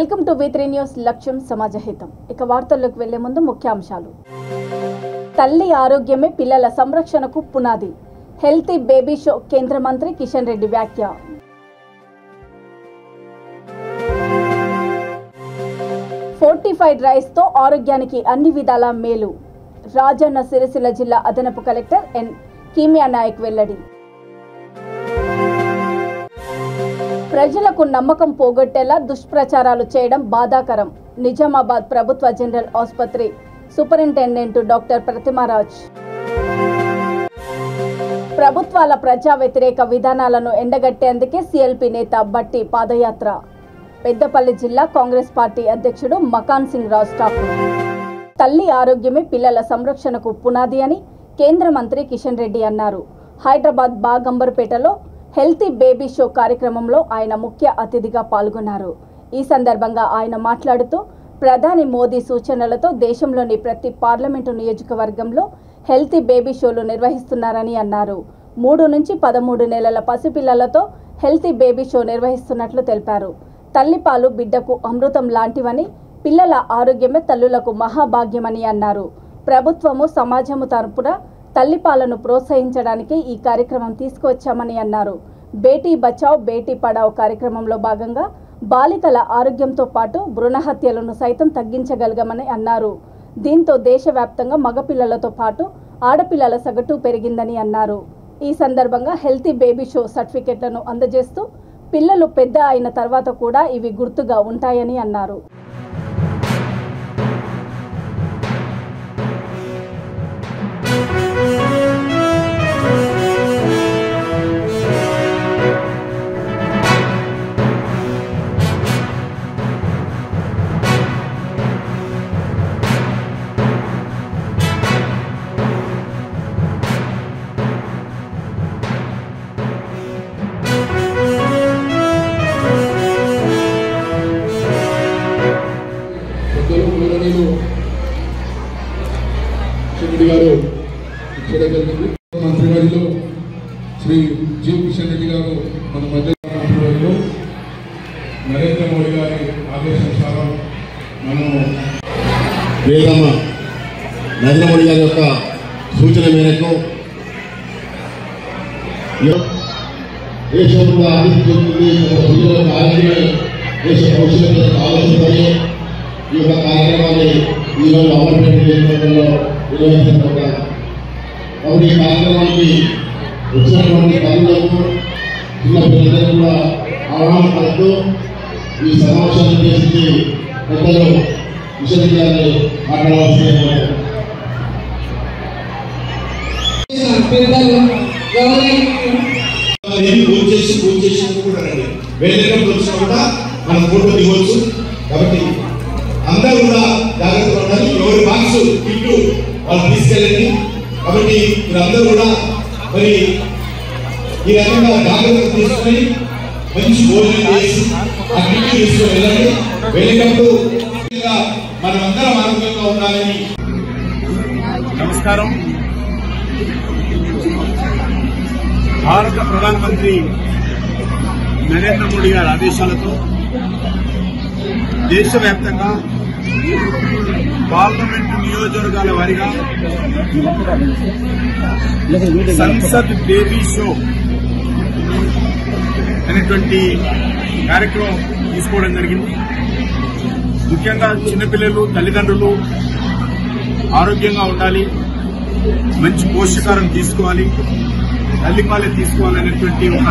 Welcome to V3 news లక్ష్యం సమాజహితం. ఇక వార్తల్లోకి వెళ్లే ముందు ముఖ్యాంశాలు. తల్లి ఆరోగ్యమే పిల్లల సంరక్షణకు పునాది. హెల్తీ బేబీ షో కేంద్ర మంత్రి కిషన్ రెడ్డి వ్యాఖ్య. ఫోర్టిఫైడ్ రైస్ తో ఆరోగ్యానికి అన్ని విధాల మేలు. రాజన్న సిరిసిల్ల జిల్లా అదనపు కలెక్టర్ ఎన్ కీమియా నాయక్ వెల్లడి. ప్రజలకు నమ్మకం పోగొట్టేలా దుష్ప్రచారాలు చేయడం బాధాకరం. నిజామాబాద్ ప్రభుత్వ జనరల్ ఆసుపత్రి సూపరింటెండెంట్ డాక్టర్ ప్రతిమారాజ్. ప్రభుత్వాల ప్రజా వ్యతిరేక విధానాలను ఎండగట్టేందుకే సిఎల్పి నేత బట్టి పాదయాత్ర. పెద్దపల్లి జిల్లా కాంగ్రెస్ పార్టీ అధ్యక్షుడు మకాన్ సింగ్ రాజ్ ఠాకూర్. తల్లి ఆరోగ్యమే పిల్లల సంరక్షణకు పునాది అని కేంద్ర మంత్రి కిషన్ రెడ్డి అన్నారు. హైదరాబాద్ బాగంబర్పేటలో హెల్తీ బేబీ షో కార్యక్రమంలో ఆయన ముఖ్య అతిథిగా పాల్గొన్నారు. ఈ సందర్భంగా ఆయన మాట్లాడుతూ ప్రధాని మోదీ సూచనలతో దేశంలోని ప్రతి పార్లమెంటు నియోజకవర్గంలో హెల్తీ బేబీ షోలు నిర్వహిస్తున్నారని అన్నారు. 3 నుంచి 13 నెలల పసిపిల్లలతో హెల్తీ బేబీ షో నిర్వహిస్తున్నట్లు తెలిపారు. తల్లిపాలు బిడ్డకు అమృతం లాంటివని, పిల్లల ఆరోగ్యమే తల్లులకు మహాభాగ్యమని అన్నారు. ప్రభుత్వము సమాజము తరపున తల్లిపాలను ప్రోత్సహించడానికి ఈ కార్యక్రమం తీసుకువచ్చామని అన్నారు. బేటీ బచావ్ బేటీ పడావ్ కార్యక్రమంలో భాగంగా బాలికల ఆరోగ్యంతో పాటు భ్రూణ హత్యలను సైతం తగ్గించగలిగామని అన్నారు. దీంతో దేశవ్యాప్తంగా మగపిల్లలతో పాటు ఆడపిల్లల సగటు పెరిగిందని అన్నారు. ఈ సందర్భంగా హెల్తీ బేబీ షో సర్టిఫికెట్లను అందజేస్తూ పిల్లలు పెద్ద అయిన తర్వాత కూడా ఇవి గుర్తుగా ఉంటాయని అన్నారు. గారు ఇక్కడ జరిగింది. మంత్రివర్యులు శ్రీ జి కిషన్ రెడ్డి గారు మన మధ్య మంత్రివర్యులు నరేంద్ర మోడీ గారి ఆదేశానుసారం మనము ప్రియతమ నరేంద్ర మోడీ గారి యొక్క సూచన మేరకు దేశంలో అభివృద్ధి చెందుతుంది, పిల్లలకు ఆరోగ్యమే దేశ భవిష్యత్తు ఆలోచించాలి. ఈ యొక్క కార్యక్రమాన్ని ఈరోజు అమలుపేట నియోజకవర్గంలో నిర్వహిస్తున్నారు. కాబట్టి ఈ కార్యక్రమానికి వచ్చినటువంటి తల్లులకు చిన్న పిల్లలకు కూడా ఆహ్వానం పడుతూ ఈ సమావేశాన్ని చేసి పెద్దలు విషయాన్ని మాట్లాడవలసి పూజ చేసినప్పుడు కూడా రండి. వేదికకు వచ్చినా కూడా మనం ఫోటో దిగవచ్చు. కాబట్టి అందరూ కూడా జాగ్రత్తగా ఉండాలి. ఎవరి బాక్స్ కిట్టు వాళ్ళు తీసుకెళ్ళండి. కాబట్టి మీరందరూ కూడా మరి ఈ రకంగా జాగ్రత్తలు తీసుకొని మంచి భోజనం చేసి ఆ కిట్టు తీసుకొని వెళ్ళండి. వెళ్ళినప్పుడు మనమందరం ఆరోగ్యంగా ఉండాలని. నమస్కారం. భారత ప్రధానమంత్రి నరేంద్ర మోడీ గారి ఆదేశాలతో దేశవ్యాప్తంగా పార్లమెంటు నియోజకవర్గాల వారీగా సంసద్ బేబీ షో అనేటువంటి కార్యక్రమం తీసుకోవడం జరిగింది. ముఖ్యంగా చిన్నపిల్లలు, తల్లిదండ్రులు ఆరోగ్యంగా ఉండాలి, మంచి పోషకారం తీసుకోవాలి, తల్లిపాలే తీసుకోవాలనేటువంటి ఒక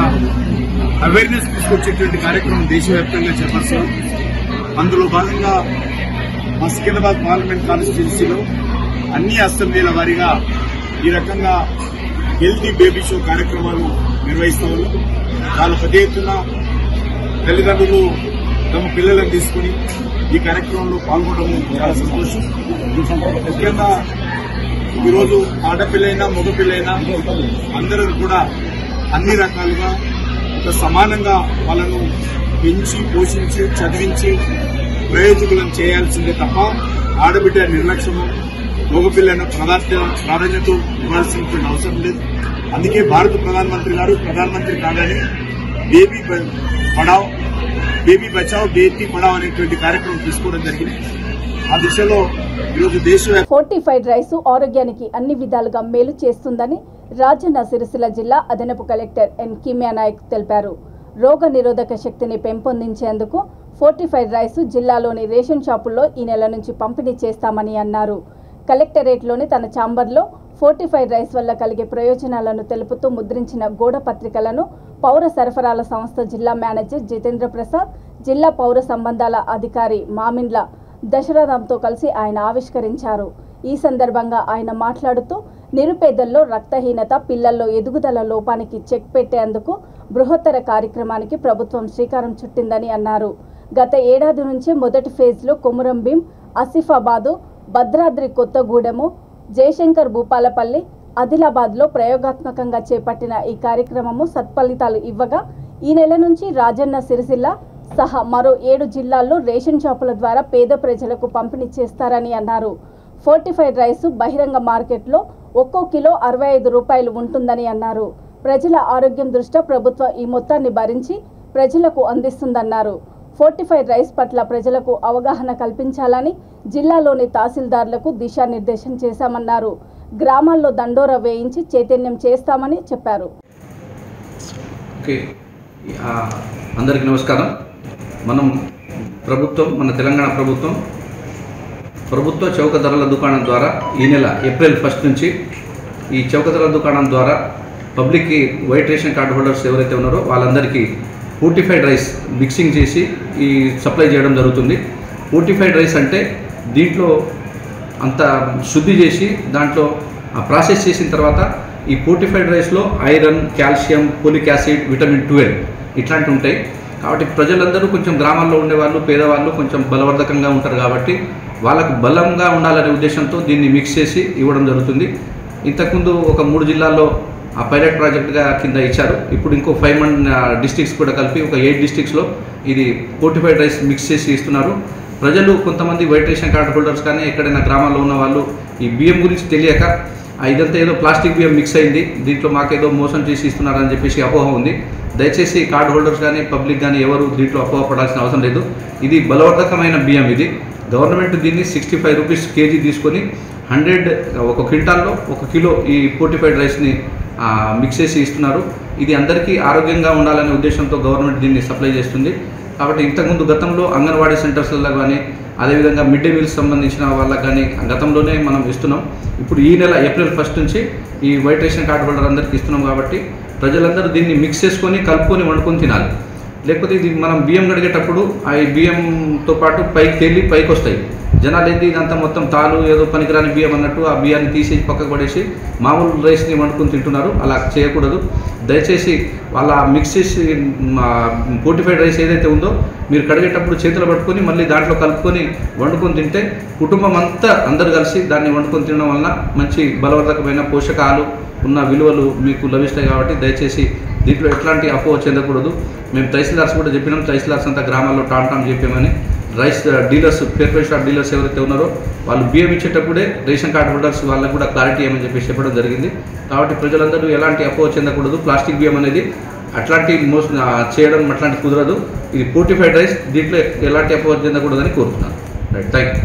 అవేర్నెస్ తీసుకొచ్చేటువంటి కార్యక్రమం దేశవ్యాప్తంగా చేపడతారు. అందులో భాగంగా సికింద్రాబాద్ పార్లమెంట్ కాన్స్టిట్యున్సీలో అన్ని అసెంబ్లీల వారీగా ఈ రకంగా హెల్తీ బేబీ షో కార్యక్రమాలు నిర్వహిస్తూ ఉన్నారు. చాలా పెద్ద ఎత్తున తల్లిదండ్రులు తమ పిల్లలను తీసుకుని ఈ కార్యక్రమంలో పాల్గొనడం చాలా సంతోషం. ముఖ్యంగా ఈరోజు ఆడపిల్లైనా మగపిల్లైనా అందరూ కూడా అన్ని రకాలుగా ఒక సమానంగా వాళ్ళను పెంచి, పోషించి, చదివించి ప్రయోజకులను చేయాల్సిందే తప్ప ఆడబిడ్డ నిర్లక్ష్యము, మగపిల్లను ప్రాధాన్యత ఇవ్వాల్సినటువంటి అవసరం లేదు. అందుకే భారత ప్రధానమంత్రి గారు ప్రధానమంత్రి కాగానే బేబీ పడావ్ బేబీ బచావ్ బేటీ పడావ్ అనేటువంటి కార్యక్రమం తీసుకోవడం జరిగింది. ఆ దిశలో ఈరోజు దేశవ్యాప్తంగా ఫోర్టిఫైడ్ రైసు ఆరోగ్యానికి అన్ని విధాలుగా మేలు చేస్తుందని రాజన్న సిరిసిల్ల జిల్లా అదనపు కలెక్టర్ ఎన్ కిమ్యా నాయక్ తెలిపారు. రోగ నిరోధక శక్తిని పెంపొందించేందుకు ఫోర్టిఫైడ్ రైసు జిల్లాలోని రేషన్ షాపుల్లో ఈ నెల నుంచి పంపిణీ చేస్తామని అన్నారు. కలెక్టరేట్లోని తన ఛాంబర్లో ఫోర్టిఫైడ్ రైస్ వల్ల కలిగే ప్రయోజనాలను తెలుపుతూ ముద్రించిన గోడ పత్రికలను పౌర సరఫరాల సంస్థ జిల్లా మేనేజర్ జితేంద్ర ప్రసాద్, జిల్లా పౌర సంబంధాల అధికారి మామిండ్ల దశరథంతో కలిసి ఆయన ఆవిష్కరించారు. ఈ సందర్భంగా ఆయన మాట్లాడుతూ నిరుపేదల్లో రక్తహీనత, పిల్లల్లో ఎదుగుదల లోపానికి చెక్ పెట్టేందుకు బృహత్తర కార్యక్రమానికి ప్రభుత్వం శ్రీకారం చుట్టిందని అన్నారు. గత ఏడాది నుంచి మొదటి ఫేజ్లో కొమురంభీం, ఆసిఫాబాదు, భద్రాద్రి కొత్తగూడెము, జయశంకర్ భూపాలపల్లి, ఆదిలాబాద్లో ప్రయోగాత్మకంగా చేపట్టిన ఈ కార్యక్రమము సత్ఫలితాలు ఇవ్వగా ఈ నెల నుంచి రాజన్న సిరిసిల్ల సహా మరో 7 జిల్లాల్లో రేషన్ షాపుల ద్వారా పేద ప్రజలకు పంపిణీ చేస్తారని అన్నారు. ఫోర్టిఫైడ్ రైసు బహిరంగ మార్కెట్లో ఒక్కో కిలో 65 రూపాయలు ఉంటుందని అన్నారు. ప్రజల ఆరోగ్యం దృష్ట్యా ప్రభుత్వం ఈ మొత్తాన్ని భరించి ప్రజలకు అందిస్తుందన్నారు. ఫోర్టిఫైడ్ రైస్ పట్ల ప్రజలకు అవగాహన కల్పించాలని జిల్లాలోని తహసీల్దార్లకు దిశానిర్దేశం చేశామన్నారు. గ్రామాల్లో దండోరా వేయించి చైతన్యం చేస్తామని చెప్పారు. అందరికీ నమస్కారం. మన తెలంగాణ ప్రభుత్వ చౌక ధరల దుకాణం ద్వారా ఈ నెల ఏప్రిల్ 1 నుంచి ఈ చౌక ధరల దుకాణం ద్వారా పబ్లిక్కి వైట్ రేషన్ కార్డు హోల్డర్స్ ఎవరైతే ఉన్నారో వాళ్ళందరికీ ఫోర్టిఫైడ్ రైస్ మిక్సింగ్ చేసి ఈ సప్లై చేయడం జరుగుతుంది. ఫోర్టిఫైడ్ రైస్ అంటే దీంట్లో అంత శుద్ధి చేసి దాంట్లో ప్రాసెస్ చేసిన తర్వాత ఈ ఫోర్టిఫైడ్ రైస్లో iron, calcium, folic acid, vitamin 12 ఇట్లాంటివి ఉంటాయి. కాబట్టి ప్రజలందరూ కొంచెం గ్రామాల్లో ఉండేవాళ్ళు, పేదవాళ్ళు కొంచెం బలవర్ధకంగా ఉంటారు కాబట్టి వాళ్ళకు బలంగా ఉండాలనే ఉద్దేశంతో దీన్ని మిక్స్ చేసి ఇవ్వడం జరుగుతుంది. ఇంతకుముందు ఒక 3 జిల్లాల్లో ఆ పైలట్ ప్రాజెక్ట్గా కింద ఇచ్చారు. ఇప్పుడు ఇంకో 5 డిస్ట్రిక్ట్స్ కూడా కలిపి ఒక 8 డిస్ట్రిక్ట్స్లో ఇది ఫోర్టిఫైడ్ రైస్ మిక్స్ చేసి ఇస్తున్నారు. ప్రజలు కొంతమంది వైట్ రేషన్ కార్డు హోల్డర్స్ కానీ ఎక్కడైనా గ్రామాల్లో ఉన్న వాళ్ళు ఈ బియ్యం గురించి తెలియక ఇదంతా ఏదో ప్లాస్టిక్ బియ్యం మిక్స్ అయింది, దీంట్లో మాకేదో మోసం చేసి ఇస్తున్నారని చెప్పేసి అపోహ ఉంది. దయచేసి కార్డు హోల్డర్స్ కానీ పబ్లిక్ కానీ ఎవరు దీంట్లో అపోహ పడాల్సిన అవసరం లేదు. ఇది బలవర్ధకమైన బియ్యం. ఇది గవర్నమెంట్ దీన్ని 65 రూపీస్ కేజీ తీసుకొని 1 క్వింటాల్లో 1 కిలో ఈ ఫోర్టిఫైడ్ రైస్ని మిక్స్ చేసి ఇస్తున్నారు. ఇది అందరికీ ఆరోగ్యంగా ఉండాలనే ఉద్దేశంతో గవర్నమెంట్ దీన్ని సప్లై చేస్తుంది. కాబట్టి ఇంతకుముందు గతంలో అంగన్వాడీ సెంటర్స్లో కానీ అదేవిధంగా మిడ్ డే మీల్స్ సంబంధించిన వాళ్ళకి కానీ గతంలోనే మనం ఇస్తున్నాం. ఇప్పుడు ఈ నెల ఏప్రిల్ 1 నుంచి ఈ వైట్ రేషన్ కార్డు హోల్డర్ అందరికీ ఇస్తున్నాం. కాబట్టి ప్రజలందరూ దీన్ని మిక్స్ చేసుకొని కలుపుకొని వండుకొని తినాలి. లేకపోతే ఇది మనం బియ్యం కడిగేటప్పుడు ఆ బియ్యంతో పాటు పైకి వస్తాయి. జనాలు ఏంటి ఇదంతా మొత్తం తాలు ఏదో పనికిరాని బియ్యం అన్నట్టు ఆ బియ్యాన్ని తీసేసి పక్కకు పడేసి మామూలు రైస్ని వండుకొని తింటున్నారు. అలా చేయకూడదు. దయచేసి వాళ్ళ మిక్స్ చేసి ఫోర్టిఫైడ్ రైస్ ఏదైతే ఉందో మీరు కడిగేటప్పుడు చేతులు పట్టుకొని మళ్ళీ దాంట్లో కలుపుకొని వండుకొని తింటే కుటుంబం అంతా అందరు కలిసి దాన్ని వండుకొని తినడం వలన మంచి బలవర్ధకమైన పోషకాలు ఉన్న విలువలు మీకు లభిస్తాయి. కాబట్టి దయచేసి దీంట్లో ఎట్లాంటి అపోహ చెందకూడదు. మేము తహసీల్దార్స్ కూడా చెప్పినాం. తహసీల్దార్స్ అంతా గ్రామాల్లో టామ్ చెప్పామని rice dealers, fair shop dealers ఎవరైతే ఉన్నారో వాళ్ళు బియ్యం ఇచ్చేటప్పుడే రేషన్ కార్డు హోల్డర్స్ వాళ్ళకు కూడా క్లారిటీ ఏమని చెప్పేసి చెప్పడం జరిగింది. కాబట్టి ప్రజలందరూ ఎలాంటి అపోహ చెందకూడదు. ప్లాస్టిక్ బియ్యం అనేది అట్లాంటి చేయడం అట్లాంటి కుదరదు. ఇది ఫోర్టిఫైడ్ రైస్, దీంట్లో ఎలాంటి అపోహ చెందకూడదని కోరుతున్నాను. Right, thank you.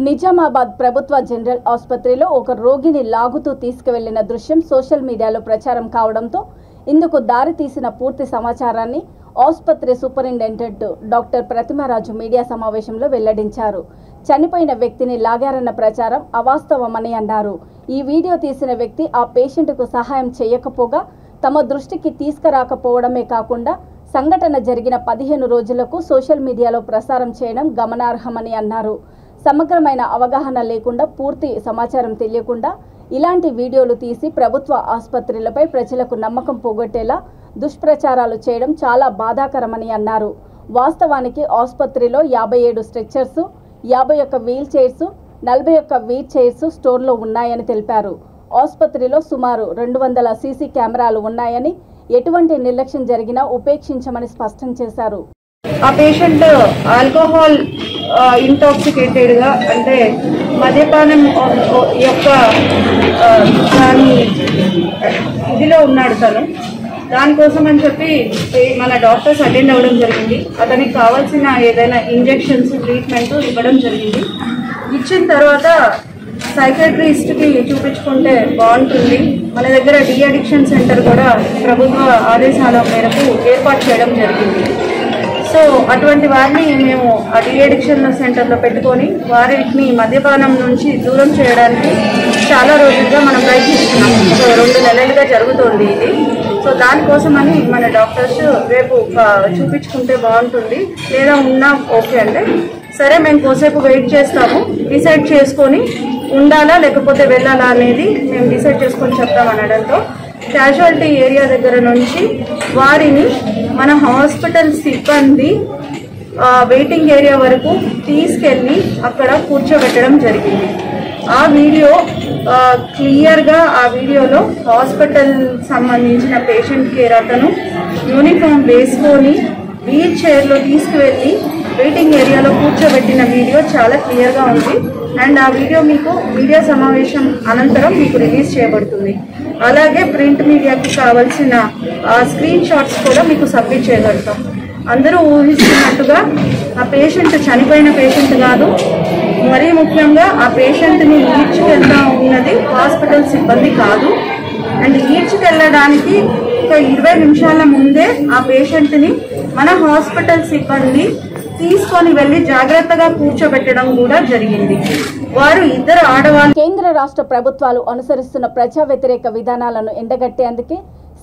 నిజామాబాద్ ప్రభుత్వ జనరల్ ఆసుపత్రిలో ఒక రోగిని లాగుతూ తీసుకువెళ్లిన దృశ్యం సోషల్ మీడియాలో ప్రచారం కావడంతో ఇందుకు దారి తీసిన పూర్తి సమాచారాన్ని ఆసుపత్రి సూపరింటెండెంట్ డాక్టర్ ప్రతిమారాజు మీడియా సమావేశంలో వెల్లడించారు. చనిపోయిన వ్యక్తిని లాగారన్న ప్రచారం అవాస్తవమని అన్నారు. ఈ వీడియో తీసిన వ్యక్తి ఆ పేషెంట్కు సహాయం చేయకపోగా తమ దృష్టికి తీసుకురాకపోవడమే కాకుండా సంఘటన జరిగిన 15 రోజులకు సోషల్ మీడియాలో ప్రసారం చేయడం గమనార్హమని అన్నారు. సమగ్రమైన అవగాహన లేకుండా, పూర్తి సమాచారం తెలియకుండా ఇలాంటి వీడియోలు తీసి ప్రభుత్వ ఆసుపత్రులపై ప్రజలకు నమ్మకం పోగొట్టేలా దుష్ప్రచారాలు చేయడం చాలా బాధాకరమని అన్నారు. వాస్తవానికి ఆసుపత్రిలో 57 స్ట్రెచ్చర్స్, 51 వీల్ చైర్స్, 41 వీల్ చైర్స్ స్టోర్లో ఉన్నాయని తెలిపారు. ఆసుపత్రిలో సుమారు 200 సీసీ కెమెరాలు ఉన్నాయని, ఎటువంటి నిర్లక్ష్యం జరిగినా ఉపేక్షించమని స్పష్టం చేశారు. ఆ పేషెంట్ ఆల్కహాల్ ఇంటాక్సికేటెడ్ గా, అంటే మద్యపానం యొక్క దాని ఇదిలో ఉన్నాడు. తను దానికోసం అని చెప్పి మన డాక్టర్స్ అటెండ్ అవ్వడం జరిగింది. అతనికి కావాల్సిన ఏదైనా ఇంజెక్షన్స్ ట్రీట్మెంట్ ఇవ్వడం జరిగింది. ఇచ్చిన తర్వాత సైకాట్రిస్ట్కి చూపించుకుంటే బాగుంటుంది. మన దగ్గర డి అడిక్షన్ సెంటర్ కూడా ప్రభుత్వ ఆదేశాల మేరకు ఏర్పాటు చేయడం జరిగింది. సో అటువంటి వారిని మేము ఆ డి అడిక్షన్ సెంటర్లో పెట్టుకొని వారిని మద్యపానం నుంచి దూరం చేయడానికి చాలా రోజులుగా మనం ప్రయత్నిస్తున్నాం. 2 నెలలుగా జరుగుతుంది ఇది. సో దానికోసమని మన డాక్టర్స్ రేపు చూపించుకుంటే బాగుంటుంది, లేదా ఉన్నా ఓకే అంటే సరే మేము కోసేపు వెయిట్ చేస్తాము, డిసైడ్ చేసుకొని ఉండాలా లేకపోతే వెళ్ళాలా అనేది మేము డిసైడ్ చేసుకొని చెప్తామనడంతో క్యాజువాలిటీ ఏరియా దగ్గర నుంచి వారిని మన హాస్పిటల్ సిబ్బంది వెయిటింగ్ ఏరియా వరకు తీసుకెళ్ళి అక్కడ కూర్చోబెట్టడం జరిగింది. ఆ వీడియో క్లియర్గా ఆ వీడియోలో హాస్పిటల్ సంబంధించిన పేషెంట్ కేర్ అతను యూనిఫామ్ వేసుకొని వీల్ చైర్లో తీసుకువెళ్ళి వెయిటింగ్ ఏరియాలో కూర్చోబెట్టిన వీడియో చాలా క్లియర్గా ఉంది. అండ్ ఆ వీడియో మీకు మీడియా సమావేశం అనంతరం మీకు రిలీజ్ చేయబడుతుంది. అలాగే ప్రింట్ మీడియాకి కావాల్సిన స్క్రీన్ షాట్స్ కూడా మీకు సబ్మిట్ చేయగలుగుతాం. అందరూ ఊహిస్తున్నట్టుగా ఆ పేషెంట్ చనిపోయిన పేషెంట్ కాదు, మరీ ముఖ్యంగా ఆ పేషెంట్ని ఈడ్చుకెళ్తా ఉన్నది హాస్పిటల్ సిబ్బంది కాదు. అండ్ ఈడ్చుకెళ్ళడానికి ఒక 20 నిమిషాల ముందే ఆ పేషెంట్ని మన హాస్పిటల్ సిబ్బంది తీసుకొని వెళ్లి జాగ్రత్తగా కూర్చోబెట్టడం కూడా జరిగింది. వారు 2 ఆడవాళ్ళు. కేంద్ర రాష్ట్ర ప్రభుత్వాలు అనుసరిస్తున్న ప్రజా వ్యతిరేక విధానాలను ఎండగట్టేందుకే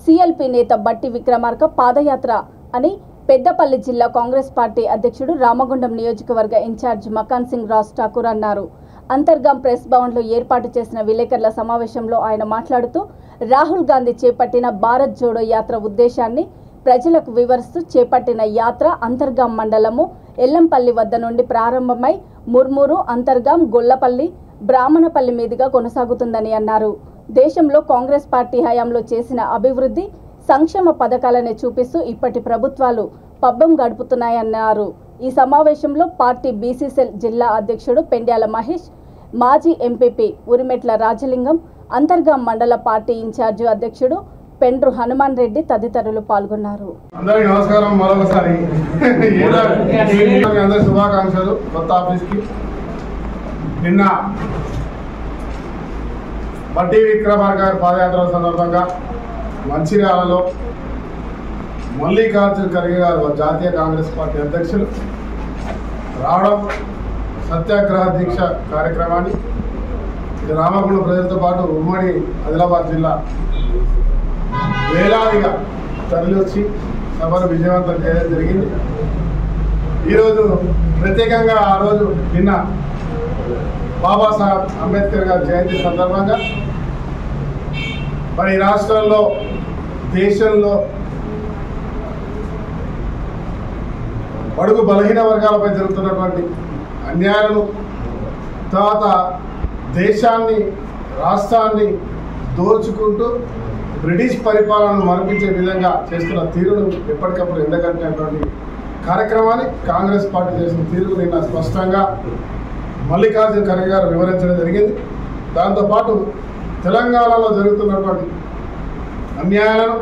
సిఎల్పి నేత బట్టి విక్రమార్క పాదయాత్ర అని పెద్దపల్లి జిల్లా కాంగ్రెస్ పార్టీ అధ్యక్షుడు రామగుండం నియోజకవర్గ ఇన్ఛార్జ్ మకాన్ సింగ్ రాజ్ ఠాకూర్ అన్నారు. అంతర్గాం ప్రెస్ భవన్లో ఏర్పాటు చేసిన విలేకరుల సమావేశంలో ఆయన మాట్లాడుతూ రాహుల్ గాంధీ చేపట్టిన భారత్ జోడో యాత్ర ఉద్దేశాన్ని ప్రజలకు వివరిస్తూ చేపట్టిన యాత్ర అంతర్గాం మండలము ఎల్లంపల్లి వద్ద నుండి ప్రారంభమై ముర్మూరు, అంతర్గాం, గొల్లపల్లి, బ్రాహ్మణపల్లి మీదుగా కొనసాగుతుందని అన్నారు. దేశంలో కాంగ్రెస్ పార్టీ హయాంలో చేసిన అభివృద్ధి సంక్షేమ పథకాలనే చూపిస్తూ ఇప్పటి ప్రభుత్వాలు పబ్బం గడుపుతున్నాయన్నారు. ఈ సమావేశంలో పార్టీ బీసీసీఎల్ జిల్లా అధ్యక్షుడు పెండ్యాల మహేష్, మాజీ ఎంపీపీ ఉరిమెట్ల రాజలింగం, అంతర్గాం మండల పార్టీ ఇన్ఛార్జి అధ్యక్షుడు పెండ్రు హనుమాన్ రెడ్డి తదితరులు పాల్గొన్నారు. అందరికీ నమస్కారం. మరొకసారి అందరి శుభాకాంక్షలు. కొత్త ఆఫీస్కి నిన్న బట్టి విక్రమార్క గారి పాదయాత్ర సందర్భంగా మంచిర్యాలలో మల్లికార్జున ఖర్గే గారు జాతీయ కాంగ్రెస్ పార్టీ అధ్యక్షులు రావడం, సత్యాగ్రహ దీక్ష కార్యక్రమాన్ని రామగుండం ప్రజలతో పాటు ఉమ్మడి ఆదిలాబాద్ జిల్లా వేలాదిగా తరలి వచ్చి సభను విజయవంతం చేయడం జరిగింది. ఈరోజు ప్రత్యేకంగా ఆ రోజు నిన్న బాబాసాహెబ్ అంబేద్కర్ గారి జయంతి సందర్భంగా మరి రాష్ట్రంలో, దేశంలో బడుగు బలహీన వర్గాలపై జరుగుతున్నటువంటి అన్యాయాలను, తర్వాత దేశాన్ని, రాష్ట్రాన్ని దోచుకుంటూ బ్రిటిష్ పరిపాలనను మరిపించే విధంగా చేస్తున్న తీరును ఎప్పటికప్పుడు ఎండగట్టినటువంటి కార్యక్రమాన్ని కాంగ్రెస్ పార్టీ చేసిన తీరును నిన్న స్పష్టంగా మల్లికార్జున ఖర్గే గారు వివరించడం జరిగింది. దాంతోపాటు తెలంగాణలో జరుగుతున్నటువంటి అన్యాయాలను,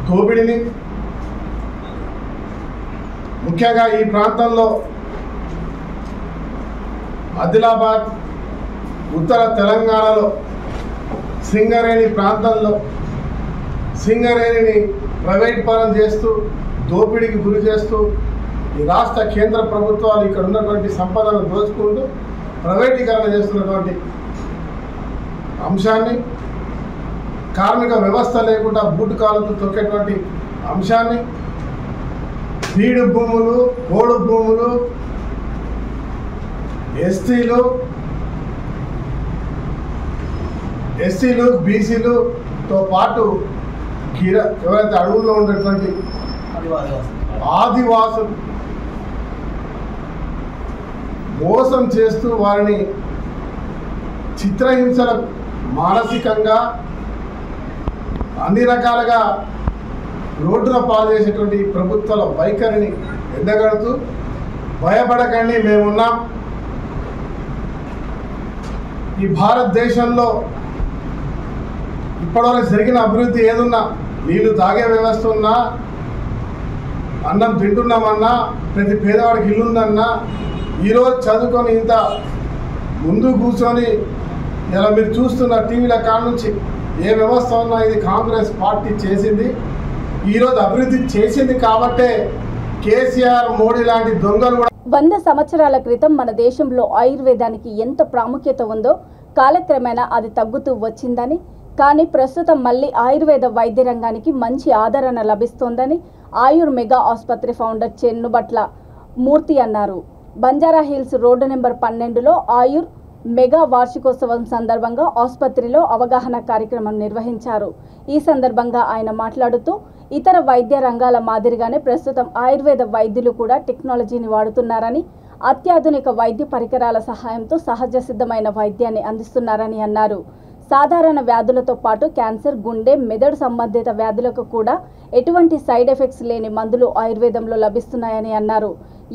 దోపిడీని, ముఖ్యంగా ఈ ప్రాంతంలో ఆదిలాబాద్, ఉత్తర తెలంగాణలో సింగరేణి ప్రాంతంలో సింగరేణిని ప్రైవేట్ పరం చేస్తూ, దోపిడీకి గురి చేస్తూ ఈ రాష్ట్ర కేంద్ర ప్రభుత్వాలు ఇక్కడ ఉన్నటువంటి సంపదను దోచుకుంటూ ప్రైవేటీకరణ చేస్తున్నటువంటి అంశాన్ని, కార్మిక వ్యవస్థ లేకుండా బూటుకాలతో తొక్కేటువంటి అంశాన్ని, బీడు భూములు, పోడు భూములు, ఎస్సీలు బీసీలుతో పాటు ఎవరైతే అడవుల్లో ఉండేటువంటి ఆదివాసులు మోసం చేస్తూ వారిని చిత్రహింసల మానసికంగా అన్ని రకాలుగా రోడ్డున పాల్చేసేటువంటి ప్రభుత్వాల వైఖరిని ఎండగడుతూ భయపడకండి, మేమున్నాం, ఈ భారతదేశంలో ఇప్పటివరకు జరిగిన అభివృద్ధి ఏదున్నా నీళ్లు తాగే వ్యవస్థ ఉన్నా, అన్నం తింటున్నామన్నా, ప్రతి పేదవాడికి ఇల్లు ఉందన్నా, ఈరోజు చదువుకొని ఇంత ముందు కూర్చొని ఇలా మీరు చూస్తున్న టీవీల కాడ నుంచి ఏ వ్యవస్థ ఉన్నా ఇది కాంగ్రెస్ పార్టీ చేసింది. ఈరోజు అభివృద్ధి చేసింది కాబట్టే కేసీఆర్, మోడీ లాంటి దొంగలు కూడా 100 సంవత్సరాల క్రితం మన దేశంలో ఆయుర్వేదానికి ఎంత ప్రాముఖ్యత ఉందో కాలక్రమేణా అది తగ్గుతూ వచ్చిందని, కానీ ప్రస్తుతం మళ్ళీ ఆయుర్వేద వైద్య రంగానికి మంచి ఆదరణ లభిస్తోందని ఆయుర్ మెగా ఆసుపత్రి ఫౌండర్ చెన్నుబట్ల మూర్తి అన్నారు. బంజారా హిల్స్ రోడ్డు నెంబర్ 12లో ఆయుర్ మెగా వార్షికోత్సవం సందర్భంగా ఆసుపత్రిలో అవగాహన కార్యక్రమం నిర్వహించారు. ఈ సందర్భంగా ఆయన మాట్లాడుతూ ఇతర వైద్య రంగాల మాదిరిగానే ప్రస్తుతం ఆయుర్వేద వైద్యులు కూడా టెక్నాలజీని వాడుతున్నారని, అత్యాధునిక వైద్య పరికరాల సహాయంతో సహజ సిద్ధమైన వైద్యాన్ని అందిస్తున్నారని అన్నారు. సాధారణ వ్యాధులతో పాటు క్యాన్సర్, గుండె, మెదడు సంబంధిత వ్యాధులకు కూడా ఎటువంటి సైడ్ ఎఫెక్ట్స్ లేని మందులు ఆయుర్వేదంలో లభిస్తున్నాయని అన్నారు.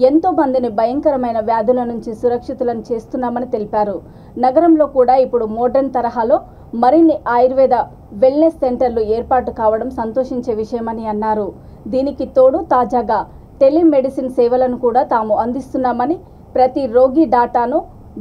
ఎంతో మందిని భయంకరమైన వ్యాధుల నుంచి సురక్షితులను చేస్తున్నామని తెలిపారు. నగరంలో కూడా ఇప్పుడు మోడర్న్ తరహాలో మరిన్ని ఆయుర్వేద వెల్నెస్ సెంటర్లు ఏర్పాటు కావడం సంతోషించే విషయమని అన్నారు. దీనికి తోడు తాజాగా టెలిమెడిసిన్ సేవలను కూడా తాము అందిస్తున్నామని, ప్రతి రోగి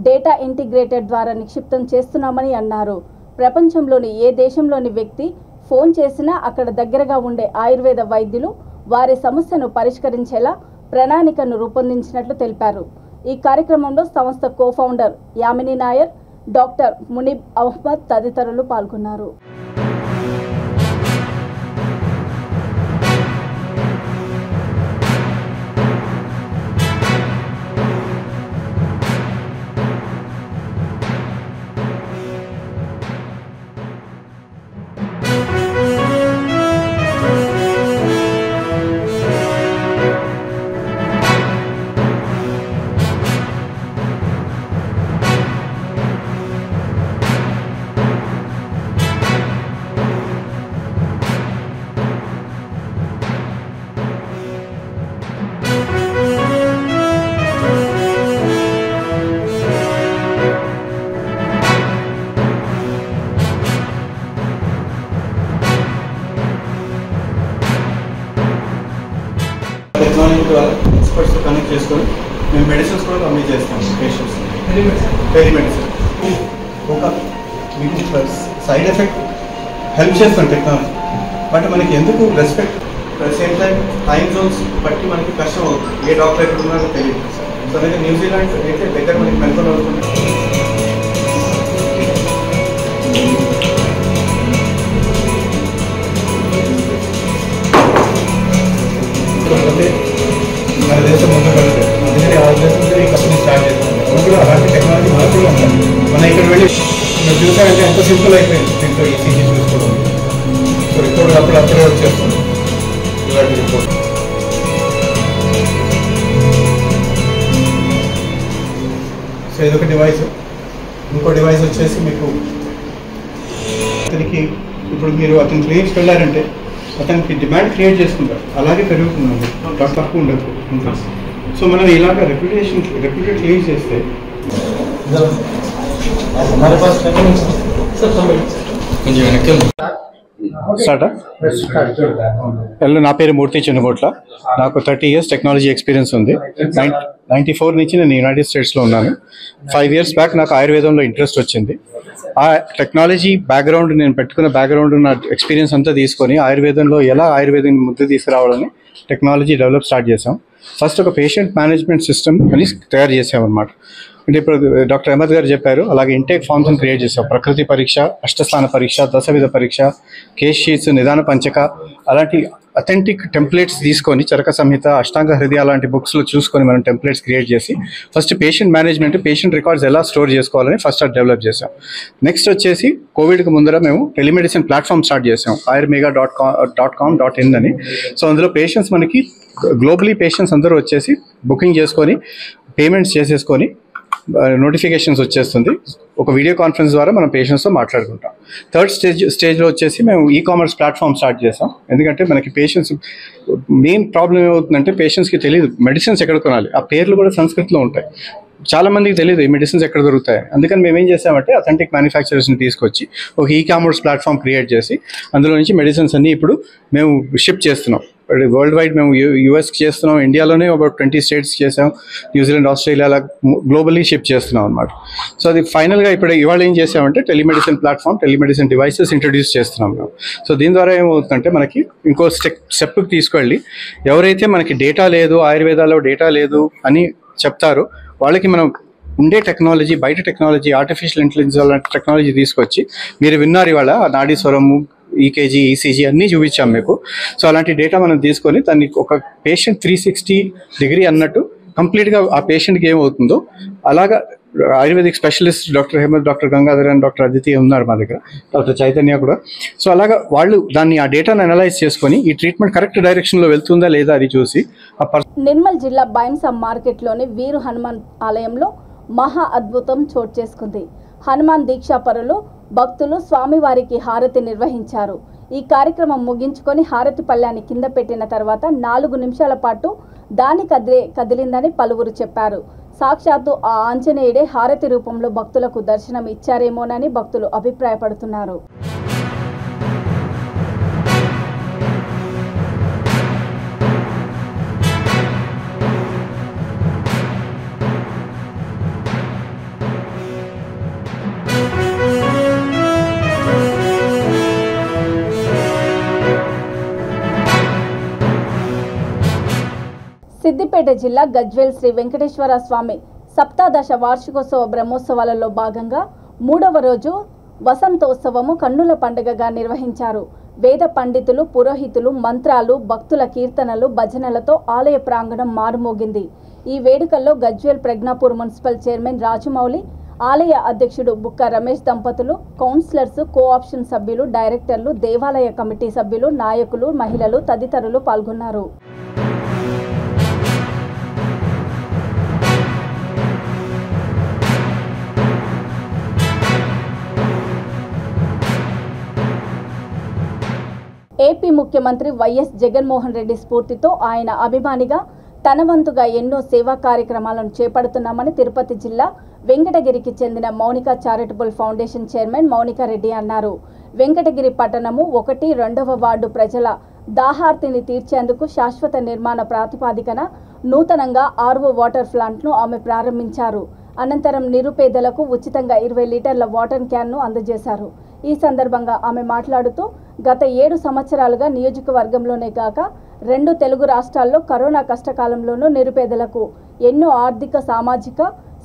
డేటా ఇంటిగ్రేటెడ్ ద్వారా నిక్షిప్తం చేస్తున్నామని అన్నారు. ప్రపంచంలోని ఏ దేశంలోని వ్యక్తి ఫోన్ చేసినా అక్కడ దగ్గరగా ఉండే ఆయుర్వేద వైద్యులు వారి సమస్యను పరిష్కరించేలా ప్రణాళికను రూపొందించినట్లు తెలిపారు. ఈ కార్యక్రమంలో సంస్థ కో-ఫౌండర్ యామిని నాయర్, డాక్టర్ మునీబ్ అహ్మద్ తదితరులు పాల్గొన్నారు. టెక్నాలజీ ద్వారా ఎక్స్పర్ట్స్తో కనెక్ట్ చేసుకొని మేము మెడిసిన్స్ కూడా పంపిణీ చేస్తాము పేషెంట్స్. టెలిమెడిసిన్ ఒక మీకు సైడ్ ఎఫెక్ట్ హెల్ప్ చేస్తాం టెక్నాలజీ, బట్ మనకి ఎందుకు respect at same time Jones బట్టి మనకి కష్టం అవుతుంది. ఏ డాక్టర్ ఎక్కడ ఉన్నారో తెలియదు. సో అలాగే న్యూజిలాండ్ అయితే దగ్గర మనకి మెల్బోర్న్ అవుతుంది. మన దేశం ముందు పడుతుంది, అందుకని ఆ దేశంలో ఈ కంపెనీ స్టార్ట్ చేస్తాం. కూడా అలాంటి టెక్నాలజీ మనకు కూడా ఉంటుంది. మనం ఇక్కడ వెళ్ళి మీరు చూసారంటే ఎంత సింపుల్ అయిపోయింది దీంట్లో ఈసీజీ చూసుకోవడం. సో రిపోర్ట్ అప్పుడే వచ్చేస్తుంది ఇలాంటి రిపోర్ట్. సో ఇదొక డివైస్. ఇంకో డివైస్ వచ్చేసి మీకు అతనికి ఇప్పుడు మీరు అతని క్లినిక్స్కి వెళ్ళారంటే అతనికి డిమాండ్ క్రియేట్ చేసుకుంటారు, అలాగే పెరుగుతుందండి, తక్కువ ఉండదు. సో మనం ఇలాగ రెప్యూటెడ్ క్లినిక్ చేస్తే నా పేరు మూర్తి చెన్నుబోట్ల. నాకు 30 years టెక్నాలజీ ఎక్స్పీరియన్స్ ఉంది. 94 నుంచి నేను యునైటెడ్ స్టేట్స్లో ఉన్నాను. 5 years బ్యాక్ నాకు ఆయుర్వేదంలో ఇంట్రెస్ట్ వచ్చింది. ఆ టెక్నాలజీ బ్యాక్గ్రౌండ్, నేను పెట్టుకున్న బ్యాక్గ్రౌండ్, నా ఎక్స్పీరియన్స్ అంతా తీసుకొని ఆయుర్వేదంలో ఎలా ఆయుర్వేదం ముందు తీసుకురావాలని టెక్నాలజీ డెవలప్ స్టార్ట్ చేసాం. ఫస్ట్ ఒక పేషెంట్ మేనేజ్మెంట్ సిస్టమ్ అని తయారు చేసామన్నమాట. అంటే ఇప్పుడు డాక్టర్ అహ్మద్ గారు చెప్పారు, అలాగే ఇంటేక్ ఫార్మ్స్ని క్రియేట్ చేసాం. ప్రకృతి పరీక్ష, అష్టస్థాన పరీక్ష, దశవిధ పరీక్ష, కేస్ షీట్స్, నిదాన పంచక, అలాంటి అథెంటిక్ టెంప్లెట్స్ తీసుకొని చరక సంహిత, అష్టాంగ హృదయ లాంటి బుక్స్లో చూసుకొని మనం టెంప్లెట్స్ క్రియేట్ చేసి first patient management, patient records ఎలా స్టోర్ చేసుకోవాలని ఫస్ట్ అది డెవలప్ చేసాం. నెక్స్ట్ వచ్చేసి కోవిడ్కి ముందర మేము టెలిమెడిసిన్ ప్లాట్ఫామ్ స్టార్ట్ చేసాం, ayurmega.com.in అని. సో అందులో పేషెంట్స్ మనకి గ్లోబలీ పేషెంట్స్ అందరూ వచ్చేసి బుకింగ్ చేసుకొని పేమెంట్స్ చేసేసుకొని నోటిఫికేషన్స్ వచ్చేస్తుంది. ఒక వీడియో కాన్ఫరెన్స్ ద్వారా మనం పేషెంట్స్తో మాట్లాడుకుంటాం. థర్డ్ స్టేజ్లో వచ్చేసి మేము ఈ-కామర్స్ ప్లాట్ఫామ్ స్టార్ట్ చేసాం. ఎందుకంటే మనకి పేషెంట్స్ మెయిన్ ప్రాబ్లం ఏమవుతుందంటే పేషెంట్స్కి తెలియదు మెడిసిన్స్ ఎక్కడ కొనాలి. ఆ పేర్లు కూడా సంస్కృతిలో ఉంటాయి. చాలా మందికి తెలియదు ఈ మెడిసిన్స్ ఎక్కడ దొరుకుతాయి. అందుకని మేము ఏం చేసామంటే అథెంటిక్ మ్యానుఫ్యాక్చరర్స్ని తీసుకొచ్చి ఒక ఈ-కామర్స్ ప్లాట్ఫామ్ క్రియేట్ చేసి అందులో నుంచి మెడిసిన్స్ అన్నీ ఇప్పుడు మేము షిప్ చేస్తున్నాం. వరల్డ్ వైడ్ మేము యూఎస్కి చేస్తున్నాం, ఇండియాలోనే అబౌట్ 20 స్టేట్స్ చేసాం, న్యూజిలాండ్, ఆస్ట్రేలియా అలా గ్లోబలీ షిప్ చేస్తున్నాం అనమాట. సో అది ఫైనల్గా ఇప్పుడు ఇవాళ ఏం చేసామంటే telemedicine platform, telemedicine devices introduce చేస్తున్నాం మేము. సో దీని ద్వారా ఏమవుతుందంటే మనకి ఇంకో స్టెప్కి తీసుకెళ్ళి ఎవరైతే మనకి డేటా లేదు, ఆయుర్వేదాలో డేటా లేదు అని చెప్తారో వాళ్ళకి మనం ఉండే టెక్నాలజీ, బయట టెక్నాలజీ, ఆర్టిఫిషియల్ ఇంటెలిజెన్స్ అలాంటి టెక్నాలజీ తీసుకొచ్చి మీరు విన్నారు ఇవాళ నాడీ స్వరము, ఈకేజీ, ఈసీజీ అన్నీ చూపించాం మీకు. సో అలాంటి డేటా మనం తీసుకొని దాన్ని ఒక పేషెంట్ 360 డిగ్రీ అన్నట్టు కంప్లీట్గా ఆ పేషెంట్కి ఏమవుతుందో అలాగా ayurvedic specialist doctor Hemant, doctor Gangadhar and doctor Aditi ఉన్నారు మా దగ్గర, డాక్టర్ చైతన్య కూడా. సో అలాగా వాళ్ళు దాన్ని ఆ డేటాను అనలైజ్ చేసుకొని ఈ ట్రీట్మెంట్ కరెక్ట్ డైరెక్షన్లో వెళ్తుందా లేదా అది చూసి నిర్మల్ జిల్లా బైంసా మార్కెట్లోని వీరు హనుమాన్ ఆలయంలో మహా అద్భుతం చోటు చేసుకుంది. హనుమాన్ దీక్షాపరులు భక్తులు స్వామివారికి హారతి నిర్వహించారు. ఈ కార్యక్రమం ముగించుకొని హారతి పళ్ళ్యాన్ని కింద పెట్టిన తర్వాత 4 నిమిషాల పాటు దాని కదిలిందని పలువురు చెప్పారు. సాక్షాత్తు ఆ ఆంజనేయుడే హారతి రూపంలో భక్తులకు దర్శనం ఇచ్చారేమోనని భక్తులు అభిప్రాయపడుతున్నారు. సిద్దిపేట జిల్లా గజ్వేల్ శ్రీ వెంకటేశ్వర స్వామి సప్తాదశ వార్షికోత్సవ బ్రహ్మోత్సవాలలో భాగంగా 3వ రోజు వసంతోత్సవము కన్నుల పండుగగా నిర్వహించారు. వేద పండితులు, పురోహితులు, మంత్రాలు, భక్తుల కీర్తనలు, భజనలతో ఆలయ ప్రాంగణం మారుమోగింది. ఈ వేడుకల్లో గజ్వేల్ ప్రజ్ఞాపూర్ మున్సిపల్ చైర్మన్ రాజమౌళి, ఆలయ అధ్యక్షుడు బుక్క రమేష్ దంపతులు, కౌన్సిలర్స్, కోఆప్షన్ సభ్యులు, డైరెక్టర్లు, దేవాలయ కమిటీ సభ్యులు, నాయకులు, మహిళలు తదితరులు పాల్గొన్నారు. ఏపీ ముఖ్యమంత్రి వైఎస్ జగన్మోహన్ రెడ్డి స్ఫూర్తితో ఆయన అభిమానిగా తన వంతుగా ఎన్నో సేవా కార్యక్రమాలను చేపడుతున్నామని తిరుపతి జిల్లా వెంకటగిరికి చెందిన Mounika charitable foundation chairman Mounika Reddy అన్నారు. వెంకటగిరి పట్టణము 1, 2వ వార్డు ప్రజల దాహార్తిని తీర్చేందుకు శాశ్వత నిర్మాణ ప్రాతిపాదికన నూతనంగా RO వాటర్ ప్లాంట్ను ఆమె ప్రారంభించారు. అనంతరం నిరుపేదలకు ఉచితంగా 20 లీటర్ల వాటర్ క్యాన్ను అందజేశారు. ఈ సందర్భంగా ఆమె మాట్లాడుతూ గత 7 సంవత్సరాలుగా నియోజకవర్గంలోనే కాక 2 తెలుగు రాష్ట్రాల్లో కరోనా కష్టకాలంలోనూ నిరుపేదలకు ఎన్నో ఆర్థిక, సామాజిక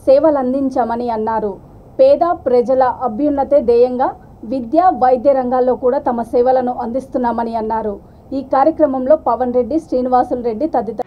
సేవలు అందించామని అన్నారు. పేద ప్రజల అభ్యున్నతే ధ్యేయంగా విద్య, వైద్య రంగాల్లో కూడా తమ సేవలను అందిస్తున్నామని అన్నారు. ఈ కార్యక్రమంలో పవన్ రెడ్డి, శ్రీనివాసులు రెడ్డి తదితరులు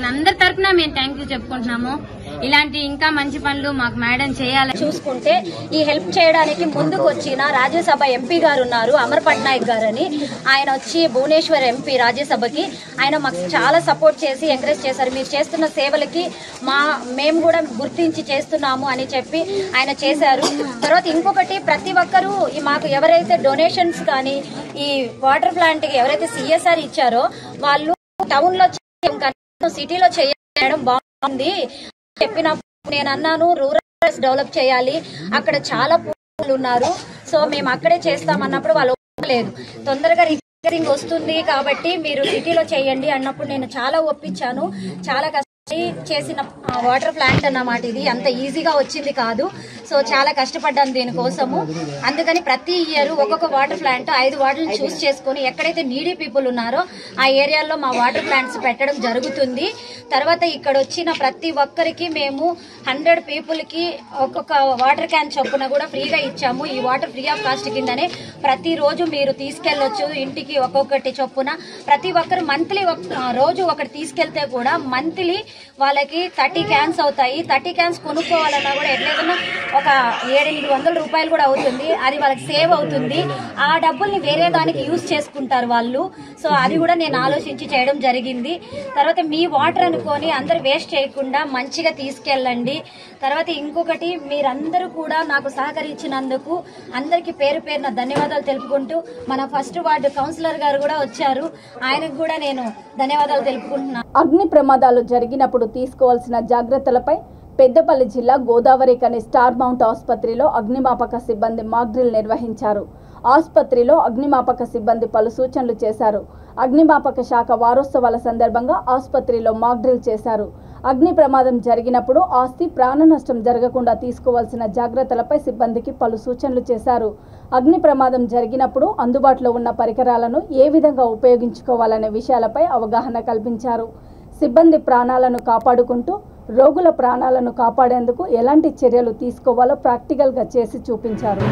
అందరి తరఫున మేము థ్యాంక్ యూ చెప్పుకుంటున్నాము. ఇలాంటి ఇంకా మంచి పనులు మాకు మేడం చేయాలి. చూసుకుంటే ఈ హెల్ప్ చేయడానికి ముందుకు వచ్చిన రాజ్యసభ ఎంపీ గారు ఉన్నారు, అమర్ పట్నాయక్ గారు అని. ఆయన వచ్చి భువనేశ్వర్ ఎంపీ రాజ్యసభకి ఆయన మాకు చాలా సపోర్ట్ చేసి ఎంకరేజ్ చేశారు. మీరు చేస్తున్న సేవలకి మేము కూడా గుర్తించి చేస్తున్నాము అని చెప్పి ఆయన చేశారు. తర్వాత ఇంకొకటి, ప్రతి ఒక్కరూ మాకు ఎవరైతే డొనేషన్స్ కానీ ఈ వాటర్ ప్లాంట్కి ఎవరైతే CSR ఇచ్చారో వాళ్ళు టౌన్లో సిటీలో చేయడం బాగుంది చెప్పినప్పుడు నేను అన్నాను రూరల్ డెవలప్ చేయాలి, అక్కడ చాలా పూలు ఉన్నారు, సో మేము అక్కడే చేస్తామన్నప్పుడు వాళ్ళు లేదు, తొందరగా రిపేరింగ్ వస్తుంది కాబట్టి మీరు సిటీలో చేయండి అన్నప్పుడు నేను చాలా ఒప్పించాను. చాలా చేసిన వాటర్ ప్లాంట్ అన్నమాట. ఇది అంత ఈజీగా వచ్చింది కాదు. సో చాలా కష్టపడ్డాను దీనికోసము. అందుకని ప్రతి ఇయర్ ఒక్కొక్క వాటర్ ప్లాంట్ 5 వార్డులు చూస్ చేసుకుని ఎక్కడైతే నీడీ పీపుల్ ఉన్నారో ఆ ఏరియాలో మా వాటర్ ప్లాంట్స్ పెట్టడం జరుగుతుంది. తర్వాత ఇక్కడ వచ్చిన ప్రతి ఒక్కరికి మేము 100 పీపుల్కి ఒక్కొక్క వాటర్ క్యాన్ చొప్పున కూడా ఫ్రీగా ఇచ్చాము. ఈ వాటర్ ఫ్రీ ఆఫ్ కాస్ట్ కిందనే ప్రతిరోజు మీరు తీసుకెళ్లొచ్చు ఇంటికి ఒక్కొక్కటి చొప్పున. ప్రతి ఒక్కరు మంత్లీ రోజు ఒకటి తీసుకెళ్తే కూడా మంత్లీ వాళ్ళకి 30 క్యాన్స్ అవుతాయి. 30 క్యాన్స్ కొనుక్కోవాలన్నా కూడా ఎట్లయినా ఒక 700-800 రూపాయలు కూడా అవుతుంది. అది వాళ్ళకి సేవ్ అవుతుంది. ఆ డబ్బుల్ని వేరే దానికి యూజ్ చేసుకుంటారు వాళ్ళు. సో అది కూడా నేను ఆలోచించి చేయడం జరిగింది. తర్వాత మీ వాటర్ అనుకొని అందరు వేస్ట్ చేయకుండా మంచిగా తీసుకెళ్ళండి. తర్వాత ఇంకొకటి, మీరందరూ కూడా నాకు సహకరించినందుకు అందరికీ పేరు పేరున ధన్యవాదాలు తెలుపుకుంటూ మన ఫస్ట్ వార్డు కౌన్సిలర్ గారు కూడా వచ్చారు, ఆయనకు కూడా నేను ధన్యవాదాలు తెలుపుకుంటున్నాను. అగ్ని ప్రమాదాలు జరిగినప్పుడు తీసుకోవాల్సిన జాగ్రత్తలపై పెద్దపల్లి జిల్లా గోదావరి కని స్టార్ మౌంట్ ఆసుపత్రిలో అగ్నిమాపక సిబ్బంది మాక్ డ్రిల్ నిర్వహించారు. ఆసుపత్రిలో అగ్నిమాపక సిబ్బంది పలు సూచనలు చేశారు. అగ్నిమాపక శాఖ వారోత్సవాల సందర్భంగా ఆసుపత్రిలో మాక్ డ్రిల్ చేశారు. అగ్ని ప్రమాదం జరిగినప్పుడు ఆస్తి ప్రాణ నష్టం జరగకుండా తీసుకోవాల్సిన జాగ్రత్తలపై సిబ్బందికి పలు సూచనలు చేశారు. అగ్ని ప్రమాదం జరిగినప్పుడు అందుబాటులో ఉన్న పరికరాలను ఏ విధంగా ఉపయోగించుకోవాలనే విషయాలపై అవగాహన కల్పించారు. సిబ్బంది ప్రాణాలను కాపాడుకుంటూ రోగుల ప్రాణాలను కాపాడేందుకు ఎలాంటి చర్యలు తీసుకోవాలో ప్రాక్టికల్గా చేసి చూపించారు.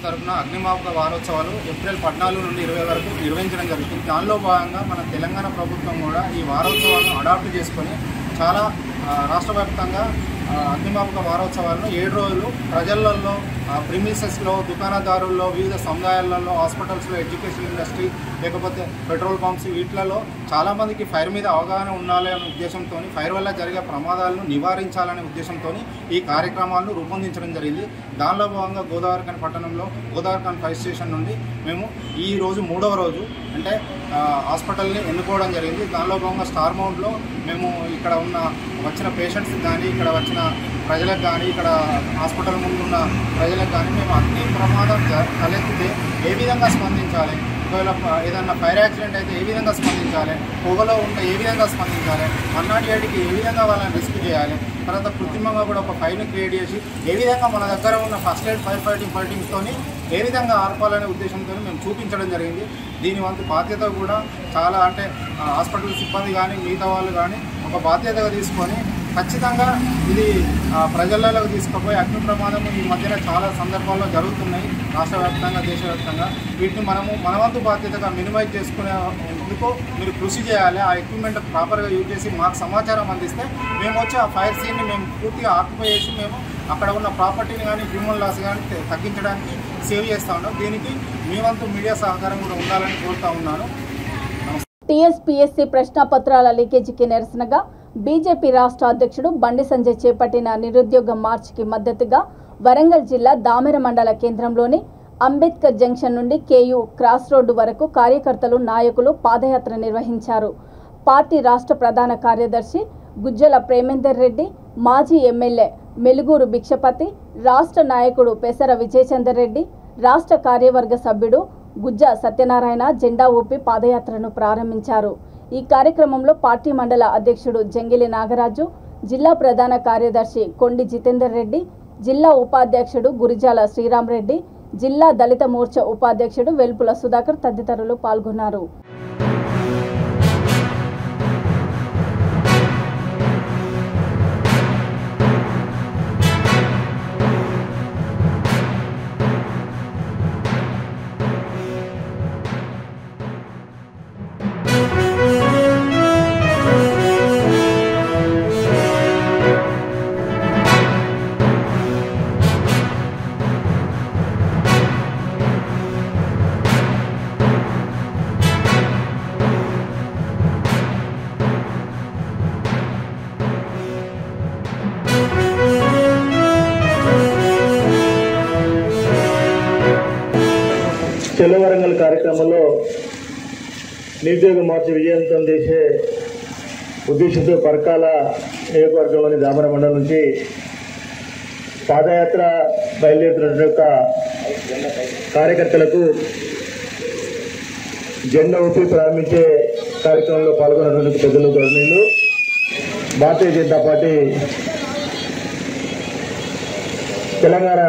తరఫున అగ్నిమాపక వారోత్సవాలు ఏప్రిల్ 14 నుండి 20 వరకు నిర్వహించడం జరుగుతుంది. దానిలో భాగంగా మన తెలంగాణ ప్రభుత్వం కూడా ఈ వారోత్సవాలను అడాప్ట్ చేసుకొని చాలా రాష్ట్ర వ్యాప్తంగా అగ్నిమాపక వారోత్సవాలను 7 రోజులు ప్రజలలో, ప్రిమిసెస్లో, దుకాణదారుల్లో, వివిధ సముదాయాలలో, హాస్పిటల్స్లో, ఎడ్యుకేషన్ ఇండస్ట్రీ, లేకపోతే పెట్రోల్ పంప్స్, వీటిలలో చాలామందికి ఫైర్ మీద అవగాహన ఉండాలి అనే ఉద్దేశంతో, ఫైర్ వల్ల జరిగే ప్రమాదాలను నివారించాలనే ఉద్దేశంతో ఈ కార్యక్రమాలను రూపొందించడం జరిగింది. దానిలో భాగంగా గోదావరిఖని పట్టణంలో గోదావరిఖని ఫైర్ స్టేషన్ నుండి మేము ఈ రోజు 3వ రోజు అంటే హాస్పిటల్ని ఎన్నుకోవడం జరిగింది. దానిలో భాగంగా స్టార్ మౌంట్లో మేము ఇక్కడ వచ్చిన పేషెంట్స్కి కానీ, ఇక్కడ వచ్చిన ప్రజలకు కానీ, ఇక్కడ హాస్పిటల్ ముందు ఉన్న ప్రజలకు కానీ మేము అగ్ని ప్రమాదం తలెత్తితే ఏ విధంగా స్పందించాలి, ఒకవేళ ఏదన్నా ఫైర్ యాక్సిడెంట్ అయితే ఏ విధంగా స్పందించాలి, పొగలో ఉంటే ఏ విధంగా స్పందించాలి, 108కి ఏ విధంగా వాళ్ళని రెస్క్యూ చేయాలి, తర్వాత కృత్రిమంగా కూడా ఒక ఫైర్ని క్రియేట్ చేసి ఏ విధంగా మన దగ్గర ఉన్న ఫస్ట్ ఎయిడ్ ఫైర్ ఫైటింగ్స్తో ఏ విధంగా ఆర్పాలనే ఉద్దేశంతో మేము చూపించడం జరిగింది. దీని వంతు బాధ్యత కూడా చాలా అంటే హాస్పిటల్ సిబ్బంది కానీ మిగతా వాళ్ళు కానీ ఒక బాధ్యతగా తీసుకొని ఖచ్చితంగా ఇది ప్రజలలోకి తీసుకుపోయి అగ్ని ప్రమాదం ఈ మధ్యన చాలా సందర్భాల్లో జరుగుతున్నాయి రాష్ట్ర వ్యాప్తంగా, దేశవ్యాప్తంగా. వీటిని మన వంతు బాధ్యతగా మినిమైజ్ చేసుకునేందుకు మీరు కృషి చేయాలి. ఆ ఎక్విప్మెంట్ ప్రాపర్గా యూజ్ చేసి మాకు సమాచారం అందిస్తే మేము వచ్చి ఆ ఫైర్ సీన్ని మేము పూర్తిగా ఆక్యుపై చేసి మేము అక్కడ ఉన్న ప్రాపర్టీని కానీ, హ్యూమన్ లాస్ కానీ తగ్గించడానికి సేవ్ చేస్తూ ఉన్నాం. దీనికి మీ వంతు మీడియా సహకారం కూడా ఉండాలని కోరుతూ ఉన్నాను. టీఎస్పీఎస్సీ ప్రశ్నపత్రాల లీకేజీకి నిరసనగా బీజేపీ రాష్ట్ర అధ్యక్షుడు బండి సంజయ్ చేపట్టిన నిరుద్యోగ మార్చికి మద్దతుగా వరంగల్ జిల్లా దామెర మండల కేంద్రంలోని అంబేద్కర్ జంక్షన్ నుండి కేయూ క్రాస్ రోడ్డు వరకు కార్యకర్తలు, నాయకులు పాదయాత్ర నిర్వహించారు. పార్టీ రాష్ట్ర ప్రధాన కార్యదర్శి గుజ్జల ప్రేమేందర్ రెడ్డి, మాజీ ఎమ్మెల్యే మెలుగూరు భిక్షపతి, రాష్ట్ర నాయకుడు పెసర విజయచందర్ రెడ్డి, రాష్ట్ర కార్యవర్గ సభ్యుడు గుజ్జ సత్యనారాయణ జెండా ఊపి పాదయాత్రను ప్రారంభించారు. ఈ కార్యక్రమంలో పార్టీ మండల అధ్యక్షుడు జంగిలి నాగరాజు, జిల్లా ప్రధాన కార్యదర్శి కొండి జితేందర్ రెడ్డి, జిల్లా ఉపాధ్యక్షుడు గురిజాల శ్రీరామ్ రెడ్డి, జిల్లా దళిత మోర్చా ఉపాధ్యక్షుడు వెల్పుల సుధాకర్ తదితరులు పాల్గొన్నారు. చలో వరంగల్ కార్యక్రమంలో నిరుద్యోగ మార్చి విజయవంతం చేసే ఉద్దేశంతో పరకాల నియోజకవర్గంలోని దామర మండలం నుంచి పాదయాత్ర బయలుదేరుతున్న యొక్క కార్యకర్తలకు జెండా ఊపి ప్రారంభించే కార్యక్రమంలో పాల్గొన్నటువంటి పెద్దలు, గవర్నీలు, భారతీయ జనతా పార్టీ తెలంగాణ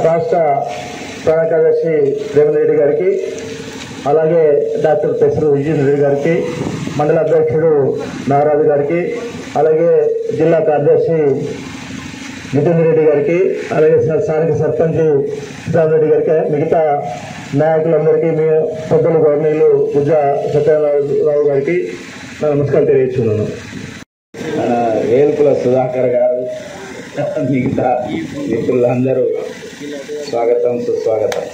రాష్ట్ర ప్రధాన కార్యదర్శి రేవంత్ రెడ్డి గారికి, అలాగే డాక్టర్ పెసరు విజయేంద్ర రెడ్డి గారికి, మండల అధ్యక్షుడు నాగరాజు గారికి, అలాగే జిల్లా కార్యదర్శి జితేంద్ర రెడ్డి గారికి, అలాగే స్థానిక సర్పంచ్ శ్రీరామ్ రెడ్డి గారికి, మిగతా నాయకులందరికీ, మీ పెద్దలు గవర్నీలు గుజ్జ సత్యనారాయణ గారికి నమస్కారం తెలియజేస్తున్నాను. వేల్పుల సుధాకర్ గారు, మిగతా మిత్రులందరూ స్వాగతం, సుస్వాగతం.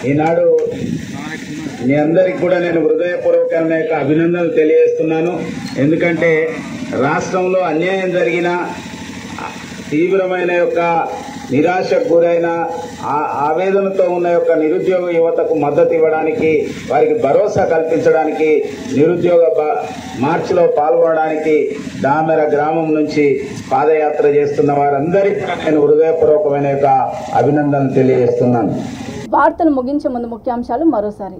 ఈనాడు మీ అందరికి కూడా నేను హృదయపూర్వకమైన యొక్క అభినందనలు తెలియజేస్తున్నాను. ఎందుకంటే రాష్ట్రంలో అన్యాయం జరిగిన, తీవ్రమైన యొక్క నిరాశకు గురైన, ఆవేదనతో ఉన్న యొక్క నిరుద్యోగ యువతకు మద్దతు ఇవ్వడానికి, వారికి భరోసా కల్పించడానికి, నిరుద్యోగ మార్చిలో పాల్గొనడానికి దామెర గ్రామం నుంచి పాదయాత్ర చేస్తున్న వారందరికీ నేను హృదయపూర్వకమైన యొక్క అభినందనలు తెలియజేస్తున్నాను. వార్తలు ముగించే ముందు ముఖ్యాంశాలు మరోసారి.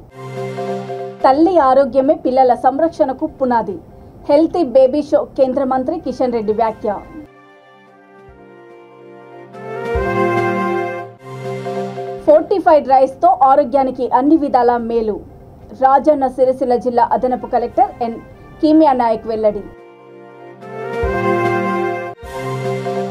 తల్లి ఆరోగ్యమే పిల్లల సంరక్షణకు పునాది. హెల్తీ బేబీ షో కేంద్ర మంత్రి కిషన్ రెడ్డి వ్యాఖ్య. ఫోర్టిఫైడ్ రైస్ తో ఆరోగ్యానికి అన్ని విధాల మేలు. రాజన్న సిరిసిల్ల జిల్లా అదనపు కలెక్టర్ ఎన్ కీమియా నాయక్ వెల్లడి.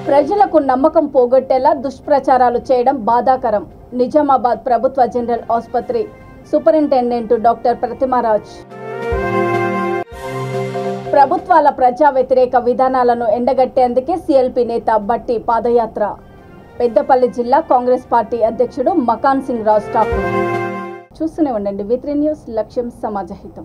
ప్రజలకు నమ్మకం పోగొట్టేలా దుష్ప్రచారాలు చేయడం బాధాకరం. నిజామాబాద్ ప్రభుత్వ జనరల్ ఆసుపత్రి సూపరింటెండెంట్ డాక్టర్ ప్రతిమారాజ్. ప్రభుత్వాల ప్రజా వ్యతిరేక విధానాలను ఎండగట్టేందుకే సిఎల్పి నేత బట్టి పాదయాత్ర. పెద్దపల్లి జిల్లా కాంగ్రెస్ పార్టీ అధ్యక్షుడు మకాన్ సింగ్ రాజ్ ఠాకూర్. చూస్తూనే ఉండండి V3 న్యూస్, లక్ష్యం సమాజహితం.